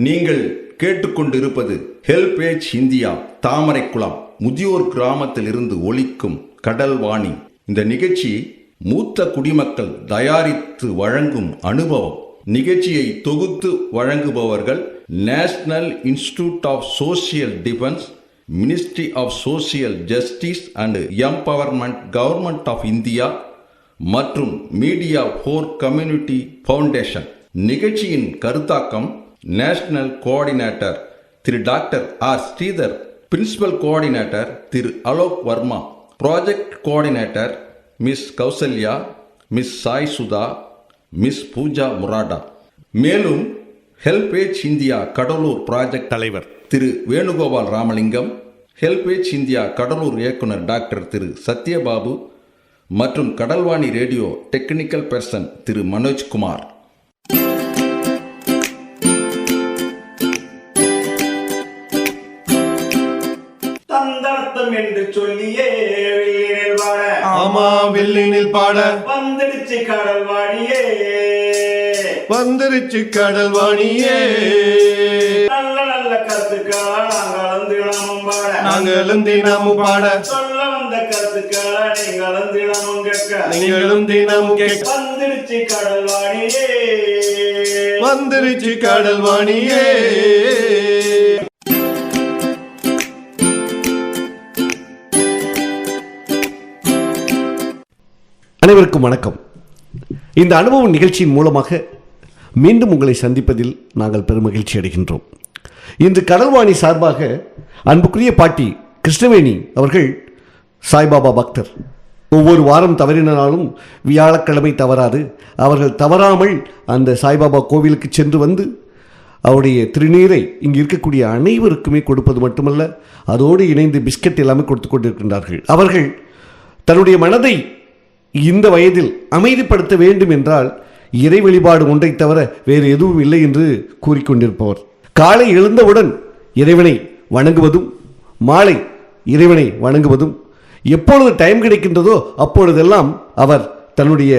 நீங்கள் கேட்டுக்கொண்டிருப்பது HelpAge India Thamaraikulam முதியோர் கிராமத்தில் இருந்து ஒலிக்கும் கடல்வாணி. இந்த நிகழ்ச்சி மூத்த குடிமக்கள் தயாரித்து வழங்கும் அனுபவம். நிகழ்ச்சியை தொகுத்து வழங்குபவர்கள் National Institute of Social Defence, Ministry of Social Justice and Empowerment, Government of India மற்றும் மீடியா ஃபார் கம்யூனிட்டி ஃபவுண்டேஷன். நிகழ்ச்சியின் கருத்தாக்கம் நேஷனல் கோஆர்டினேட்டர் திரு doctor R Sridhar, principal coordinator திரு Alok Varma, project coordinator miss Kausalya, miss Sai Sudha, miss Pooja Murada. மேலும் ஹெல்பேஜ் இந்தியா கடலூர் ப்ராஜெக்ட் தலைவர் திரு Venugopal Ramalingam, HelpAge India Cuddalore இயக்குனர் doctor திரு சத்யபாபு மற்றும் கடல்வாணி ரேடியோ டெக்னிக்கல் பர்சன் திரு மனோஜ்குமார். தந்தர்த்தம் என்று சொல்லியே வில்லினில் பாட, ஆமா வில்லினில் பாட, வந்துடுச்சு கடல்வாணியே, வந்துருச்சு கடல்வாணியே. நல்ல நல்ல கருத்துக்களா நாங்களும் தினமும் பாட, நாங்களும் தினமும் பாட, சொல்ல வந்த கருத்துக்களா நீங்களும் தினமும் கேட்க, நீங்களும் தினமும் கேட்க. வந்துடுச்சு கடல்வாணியே, வந்துருச்சு கடல்வாணியே. அனைவருக்கும் வணக்கம். இந்த அனுபவ நிகழ்ச்சியின் மூலமாக மீண்டும் உங்களை சந்திப்பதில் நாங்கள் பெருமகிழ்ச்சி அடைகின்றோம். இன்று கடல்வாணி சார்பாக அன்புக்குரிய பாட்டி கிருஷ்ணவேணி அவர்கள் சாய்பாபா பக்தர். ஒவ்வொரு வாரம் தவறினாலும் வியாழக்கிழமை தவறாது. அவர்கள் தவறாமல் அந்த சாய்பாபா கோவிலுக்கு சென்று வந்து அவருடைய திருநீரை இங்கு இருக்கக்கூடிய அனைவருக்குமே கொடுப்பது மட்டுமல்ல, அதோடு இணைந்து பிஸ்கட் எல்லாமே கொடுத்து கொண்டிருக்கின்றார்கள். அவர்கள் தன்னுடைய மனதை இந்த வயதில் அமைதிப்படுத்த வேண்டும் என்றால் இறை வழிபாடு ஒன்றை தவிர வேறு எதுவும் இல்லை என்று கூறிக்கொண்டிருப்பவர். காலை எழுந்தவுடன் இறைவனை வணங்குவதும், மாலை இறைவனை வணங்குவதும், எப்பொழுது டைம் கிடைக்கின்றதோ அப்பொழுதெல்லாம் அவர் தன்னுடைய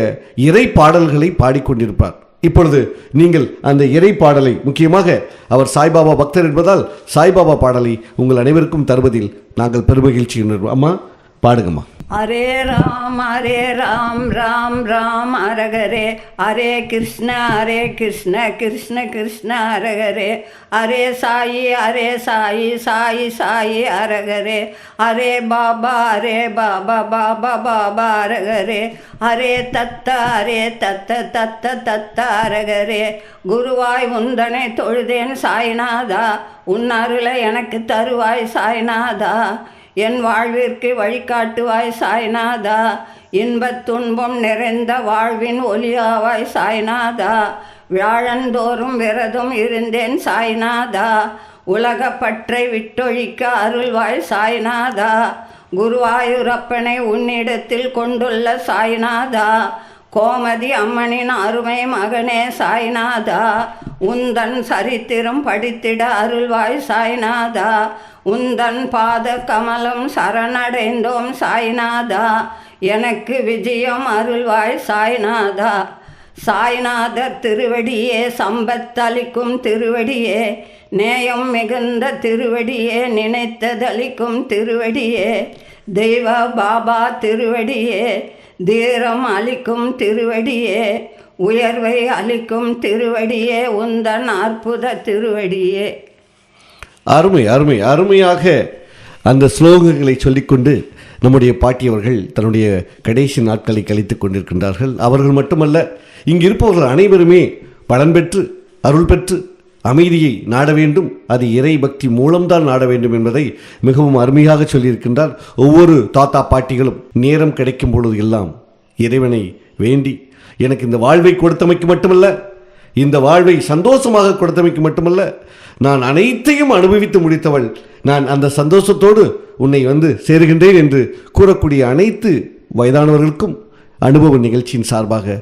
இறை பாடல்களை பாடிக்கொண்டிருப்பார். இப்பொழுது நீங்கள் அந்த இறை பாடலை, முக்கியமாக அவர் சாய்பாபா பக்தர் என்பதால் சாய்பாபா பாடலை உங்கள் அனைவருக்கும் தருவதில் நாங்கள் பெருமகிழ்ச்சி உணர்வோம். அம்மா பாடுங்கம்மா. ஹரே ராம் ராம் ராம் ஹரஹரே, ஹரே கிருஷ்ண கிருஷ்ண கிருஷ்ண ஹரஹரே, ஹரே சாயி சாயி சாயி ஹரஹரே, ஹரே பாபா பாபா ஹரஹரே, ஹரே தத்த தத்த ஹரஹரே. குருவாய் உந்தனை தொழுதேன் சாய்நாதா, உன் அருளை எனக்கு தருவாய் சாய்நாதா, என் வாழ்விற்கு வழிகாட்டுவாய் சாய்நாதா, இன்பத் துன்பம் நிறைந்த வாழ்வின் ஒலியாவாய் சாய்நாதா, வியாழந்தோறும் விரதம் இருந்தேன் சாய்நாதா, உலகப்பற்றை விட்டொழிக்க அருள்வாய் சாய்நாதா, குருவாயூரப்பனை உன்னிடத்தில் கொண்டுள்ள சாய்நாதா, கோமதி அம்மனின் அருமை மகனே சாய்நாதா, உந்தன் சரித்திரம் படித்திட அருள்வாய் சாய்நாதா, உந்தன் பாத கமலம் சரணடைந்தோம் சாய்நாதா, எனக்கு விஜயம் அருள்வாய் சாய்நாதா. சாய்நாதர் திருவடியே, சம்பத்தளிக்கும் திருவடியே, நேயம் மிகுந்த திருவடியே, நினைத்ததளிக்கும் திருவடியே, தெய்வ பாபா திருவடியே, தீரம் அளிக்கும் திருவடியே, உயர்வை அளிக்கும் திருவடியே, உந்தன் அற்புத திருவடியே. அருமை அருமை அருமையாக அந்த ஸ்லோகங்களை சொல்லிக்கொண்டு நம்முடைய பாட்டியவர்கள் தன்னுடைய கடைசி நாட்களை கழித்துக் கொண்டிருக்கின்றார்கள். அவர்கள் மட்டுமல்ல, இங்கு இருப்பவர்கள் அனைவருமே பலன் பெற்று அருள் பெற்று அமைதியை நாட வேண்டும். அது இறை பக்தி மூலம்தான் நாட வேண்டும் என்பதை மிகவும் அருமையாக சொல்லியிருக்கின்றார். ஒவ்வொரு தாத்தா பாட்டிகளும் நேரம் கிடைக்கும் பொழுது எல்லாம் இறைவனை வேண்டி, எனக்கு இந்த வாழ்வை கொடுத்தமைக்கு மட்டுமல்ல, இந்த வாழ்வை சந்தோஷமாக கொடுத்தமைக்கு மட்டுமல்ல, நான் அனைத்தையும் அனுபவித்து முடித்தவள், நான் அந்த சந்தோஷத்தோடு உன்னை வந்து சேருகின்றேன் என்று கூறக்கூடிய அனைத்து வயதானவர்களுக்கும் அனுபவ நிகழ்ச்சியின் சார்பாக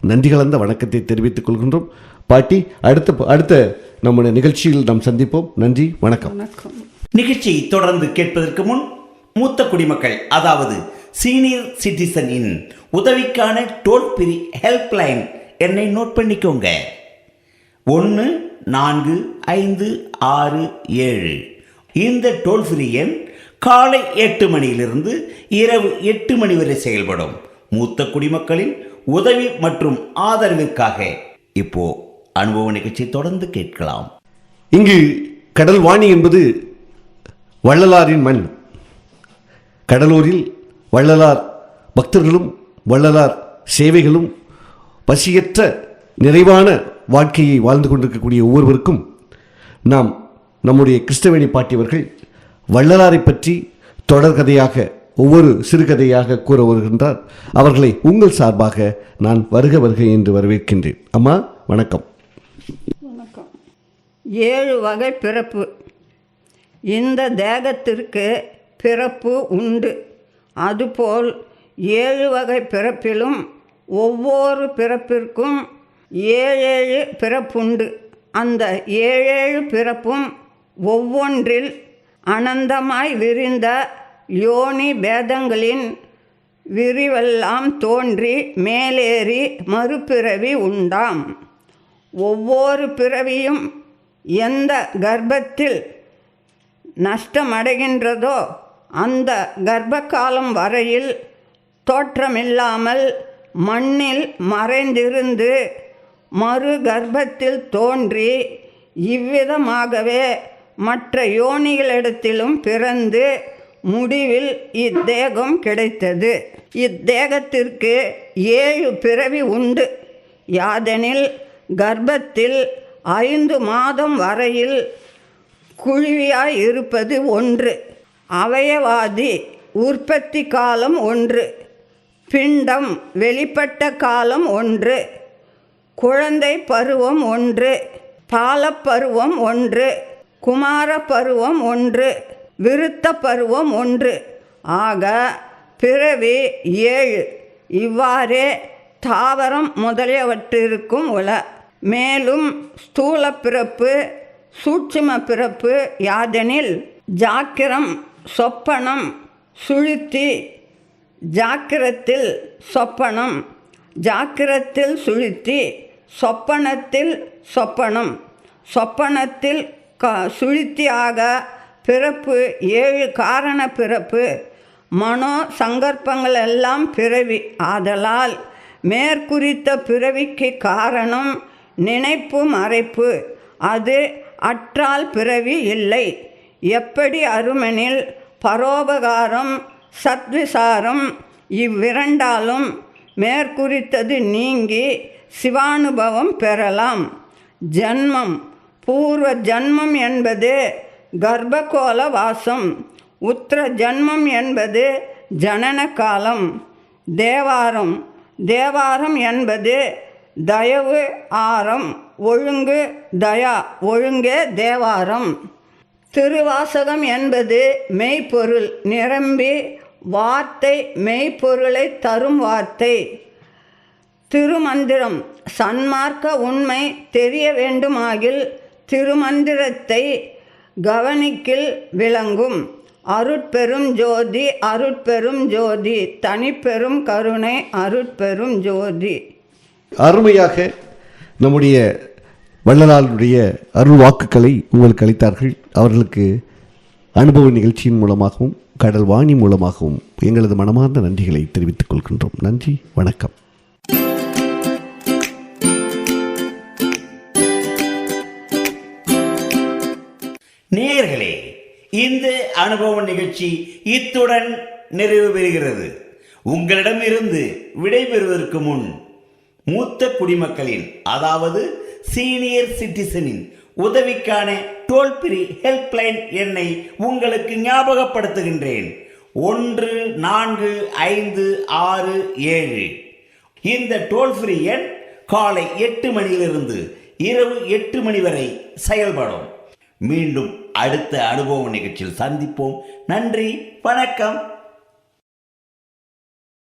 நன்றி கலந்த வணக்கத்தை தெரிவித்துக் கொள்கின்றோம். பாட்டி, அடுத்த நம்முடைய நிகழ்ச்சியில் நாம் சந்திப்போம். நன்றி, வணக்கம். நிகழ்ச்சியை தொடர்ந்து கேட்பதற்கு முன் மூத்த குடிமக்கள், அதாவது சீனியர் சிட்டிசனின் உதவிக்கான டோல் ஃப்ரீ ஹெல்ப்லைன் எண்ணை நோட் பண்ணிக்கோங்க. 1 04567. இந்த டோல் ஃப்ரீ எண் காலை 8 மணியிலிருந்து இரவு 8 மணி வரை செயல்படும். மூத்த குடிமக்களின் உதவி மற்றும் ஆதரவிற்காக இப்போ அனுபவ நிகழ்ச்சி தொடர்ந்து கேட்கலாம். இங்கு கடல் வாணி என்பது வள்ளலாரின் மண். கடலூரில் வள்ளலார் பக்தர்களும் வள்ளலார் சேவைகளும் பசியற்ற நிறைவான வாழ்க்கையை வாழ்ந்து கொண்டிருக்கக்கூடிய ஒவ்வொருவருக்கும் நம்முடைய கிருஷ்ணவேணி பாட்டியவர்கள் வள்ளலாரை பற்றி தொடர்கதையாக ஒவ்வொரு சிறுகதையாக கூற வருகின்றார். அவர்களை உங்கள் சார்பாக நான் வருக வருக என்று வரவேற்கின்றேன். அம்மா வணக்கம். வணக்கம். 7 வகை பிறப்பு. இந்த தேகத்திற்கு பிறப்பு உண்டு. அதுபோல் 7 வகை பிறப்பிலும் ஒவ்வொரு பிறப்பிற்கும் 7 பிறப்புண்டு. அந்த 7 பிறப்பும் ஒவ்வொன்றில் அனந்தமாய் விரிந்த யோனி பேதங்களின் விரிவெல்லாம் தோன்றி மேலேறி மறுபிறவி உண்டாம். ஒவ்வொரு பிறவியும் எந்த கர்ப்பத்தில் நஷ்டமடைகின்றதோ அந்த கர்ப்பகாலம் வரையில் தோற்றமில்லாமல் மண்ணில் மறைந்திருந்து மறு கர்ப்பத்தில் தோன்றி இவ்விதமாகவே மற்ற யோனிகளிடத்திலும் பிறந்து முடிவில் இத்தேகம் கிடைத்தது. இத்தேகத்திற்கு 7 பிறவி உண்டு. யாதெனில் கர்ப்பத்தில் 5 மாதம் வரையில் குழியாய் இருப்பது ஒன்று, அவயவாதி உற்பத்தி காலம் ஒன்று, பிண்டம் வெளிப்பட்ட காலம் ஒன்று, குழந்தை பருவம் ஒன்று, பாலப்பருவம் ஒன்று, குமார பருவம் ஒன்று, விருத்த பருவம் ஒன்று. ஆக பிறவி 7. இவ்வாறே தாவரம் முதலியவற்றிற்கும் உள. மேலும் ஸ்தூல பிறப்பு சூட்சும பிறப்பு யாதெனில் ஜாக்கிரம் சொப்பனம் சுழித்தி, ஜாக்கிரத்தில் சொப்பனம், ஜாக்கிரத்தில் சுழித்தி, சொப்பனத்தில் சொப்பனம், சொப்பனத்தில் சுழித்தியாக பிறப்பு 7 காரண பிறப்பு. மனோ சங்கற்பங்கள் எல்லாம் பிறவி. ஆதலால் மேற்குறித்த பிறவிக்கு காரணம் நினைப்பு மறைப்பு. அது அற்றால் பிறவி இல்லை. எப்படி அருமெனில் பரோபகாரம் சத்விசாரம் இவ்விரண்டாலும் மேற்குறித்தது நீங்கி சிவானுபவம் பெறலாம். ஜன்மம் பூர்வ ஜன்மம் என்பது கர்ப்பகோல வாசம். உத்திர ஜன்மம் என்பது ஜனன காலம். தேவாரம் தேவாரம் என்பது தயவு ஆரம், ஒழுங்கு தயா, ஒழுங்கே தேவாரம். திருவாசகம் என்பது மெய்ப்பொருள் நிரம்பி வார்த்தை மெய்ப்பொருளை தரும் வார்த்தை. திருமந்திரம் சன்மார்க்க உண்மை தெரிய வேண்டுமாகில் திருமந்திரத்தை கவனிக்கில் விளங்கும். அருட்பெரும் ஜோதி அருட்பெரும் ஜோதி தனிப்பெரும் கருணை அருட்பெரும் ஜோதி. அருமையாக நம்முடைய வள்ளலாருடைய அருள் வாக்குகளை உங்களுக்கு அளித்தார்கள். அவர்களுக்கு அனுபவ நிகழ்ச்சியின் மூலமாகவும் கடல் வாணி மூலமாகவும் எங்களது மனமார்ந்த நன்றிகளை தெரிவித்துக் கொள்கின்றோம். நன்றி, வணக்கம். நேயர்களே, இந்த அனுபவ நிகழ்ச்சி இத்துடன் நிறைவு பெறுகிறது. உங்களிடமிருந்து விடைபெறுவதற்கு முன் மூத்த குடிமக்களின் அதாவது சீனியர் சிட்டிசனின் உதவிக்கான டோல் ஃப்ரீ ஹெல்ப்லைன் எண்ணை உங்களுக்கு ஞாபகப்படுத்துகின்றேன். 145667. இந்த டோல் ஃப்ரீ எண் காலை 8 மணியிலிருந்து இரவு 8 மணி வரை செயல்படும். மீண்டும் அடுத்த அனுபவ நிகழ்ச்சியில் சந்திப்போம். நன்றி, வணக்கம்.